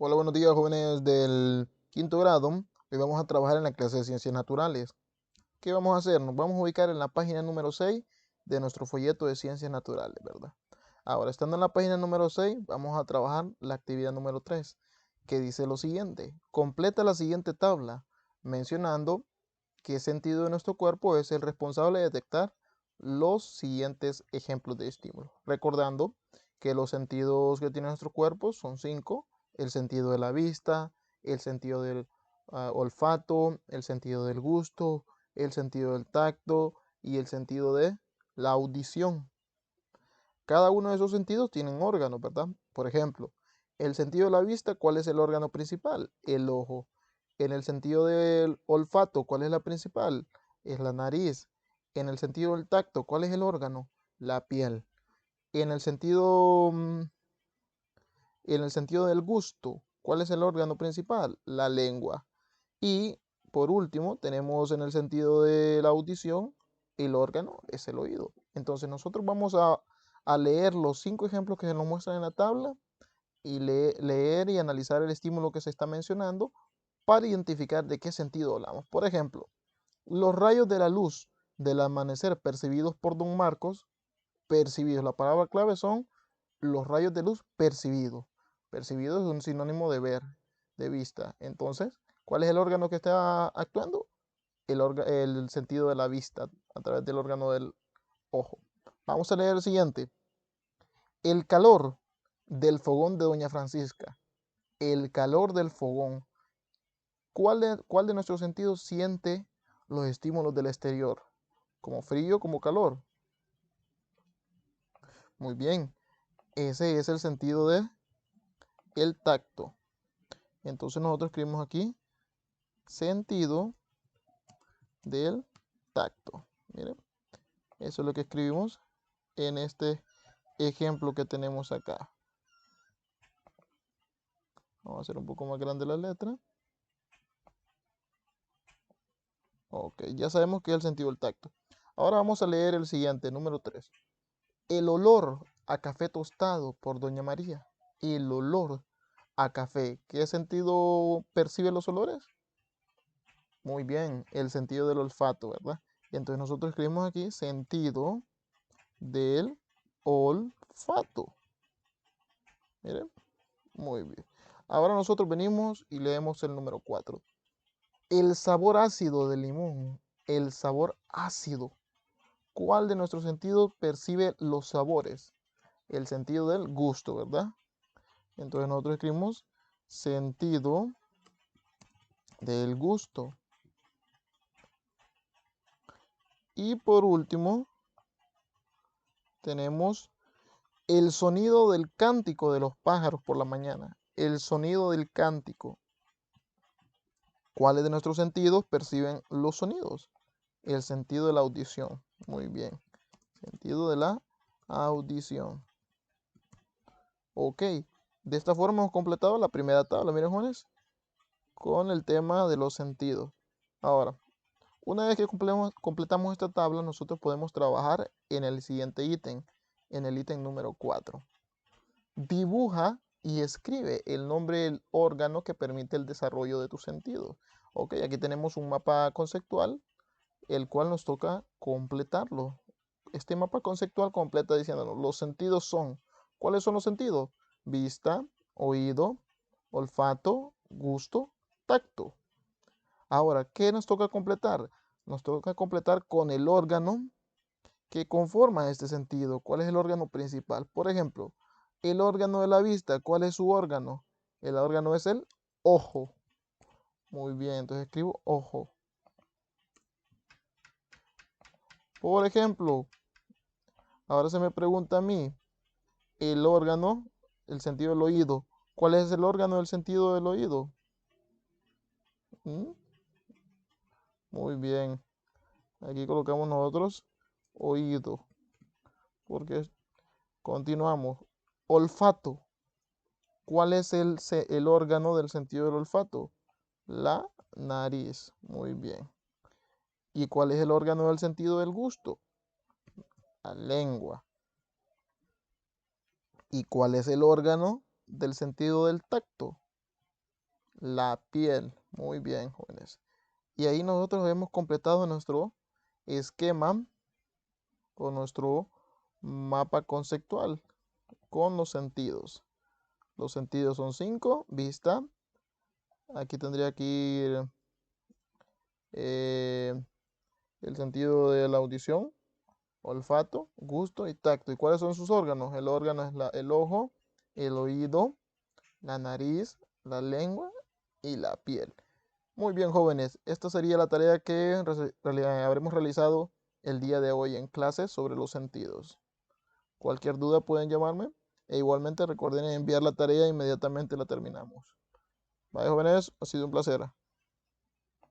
Hola, buenos días, jóvenes del quinto grado. Hoy vamos a trabajar en la clase de ciencias naturales. ¿Qué vamos a hacer? Nos vamos a ubicar en la página número 6 de nuestro folleto de ciencias naturales, ¿verdad? Ahora, estando en la página número 6, vamos a trabajar la actividad número 3, que dice lo siguiente. Completa la siguiente tabla, mencionando qué sentido de nuestro cuerpo es el responsable de detectar los siguientes ejemplos de estímulo. Recordando que los sentidos que tiene nuestro cuerpo son 5: el sentido de la vista, el sentido del olfato, el sentido del gusto, el sentido del tacto y el sentido de la audición. Cada uno de esos sentidos tienen órganos, ¿verdad? Por ejemplo, el sentido de la vista, ¿cuál es el órgano principal? El ojo. En el sentido del olfato, ¿cuál es la principal? Es la nariz. En el sentido del tacto, ¿cuál es el órgano? La piel. En el sentido, en el sentido del gusto, ¿cuál es el órgano principal? La lengua. Y por último, tenemos en el sentido de la audición, el órgano es el oído. Entonces nosotros vamos a leer los 5 ejemplos que se nos muestran en la tabla y leer y analizar el estímulo que se está mencionando para identificar de qué sentido hablamos. Por ejemplo, los rayos de la luz del amanecer percibidos por don Marcos, percibidos. La palabra clave son los rayos de luz percibidos. Percibido es un sinónimo de ver, de vista. Entonces, ¿cuál es el órgano que está actuando? El sentido de la vista a través del órgano del ojo. Vamos a leer el siguiente. El calor del fogón de Doña Francisca. El calor del fogón. ¿Cuál de nuestros sentidos siente los estímulos del exterior? ¿Como frío, como calor? Muy bien. Ese es el sentido de el tacto. Entonces nosotros escribimos aquí sentido del tacto. Miren, eso es lo que escribimos en este ejemplo que tenemos acá. Vamos a hacer un poco más grande la letra. Ok, ya sabemos que es el sentido del tacto. Ahora vamos a leer el siguiente, número 3. El olor a café tostado por Doña María. El olor a café. ¿Qué sentido percibe los olores? Muy bien, el sentido del olfato, ¿verdad? Y entonces nosotros escribimos aquí sentido del olfato. Miren, muy bien. Ahora nosotros venimos y leemos el número 4. El sabor ácido del limón. El sabor ácido. ¿Cuál de nuestros sentidos percibe los sabores? El sentido del gusto, ¿verdad? Entonces nosotros escribimos sentido del gusto. Y por último, tenemos el sonido del cántico de los pájaros por la mañana. El sonido del cántico. ¿Cuáles de nuestros sentidos perciben los sonidos? El sentido de la audición. Muy bien. Sentido de la audición. Ok. De esta forma hemos completado la primera tabla, miren jóvenes, con el tema de los sentidos. Ahora, una vez que completamos esta tabla, nosotros podemos trabajar en el siguiente ítem, en el ítem número 4. Dibuja y escribe el nombre del órgano que permite el desarrollo de tus sentidos. Ok, aquí tenemos un mapa conceptual, el cual nos toca completarlo. Este mapa conceptual completa diciéndonos, los sentidos son, ¿cuáles son los sentidos? Vista, oído, olfato, gusto, tacto. Ahora, ¿qué nos toca completar? Nos toca completar con el órgano que conforma este sentido. ¿Cuál es el órgano principal? Por ejemplo, el órgano de la vista, ¿cuál es su órgano? El órgano es el ojo. Muy bien, entonces escribo ojo. Por ejemplo, ahora se me pregunta a mí, el órgano, el sentido del oído. ¿Cuál es el órgano del sentido del oído? ¿Mm? Muy bien. Aquí colocamos nosotros oído. Porque continuamos. Olfato. ¿Cuál es el órgano del sentido del olfato? La nariz. Muy bien. ¿Y cuál es el órgano del sentido del gusto? La lengua. ¿Y cuál es el órgano del sentido del tacto? la piel. Muy bien, jóvenes. Y ahí nosotros hemos completado nuestro esquema o nuestro mapa conceptual con los sentidos. Los sentidos son 5: vista. Aquí tendría que ir el sentido de la audición, olfato, gusto y tacto. ¿Y cuáles son sus órganos? El órgano es el ojo, el oído, la nariz, la lengua y la piel. Muy bien, jóvenes. Esta sería la tarea que habremos realizado el día de hoy en clase sobre los sentidos. Cualquier duda pueden llamarme e igualmente recuerden enviar la tarea inmediatamente la terminamos. Bye, jóvenes. Ha sido un placer.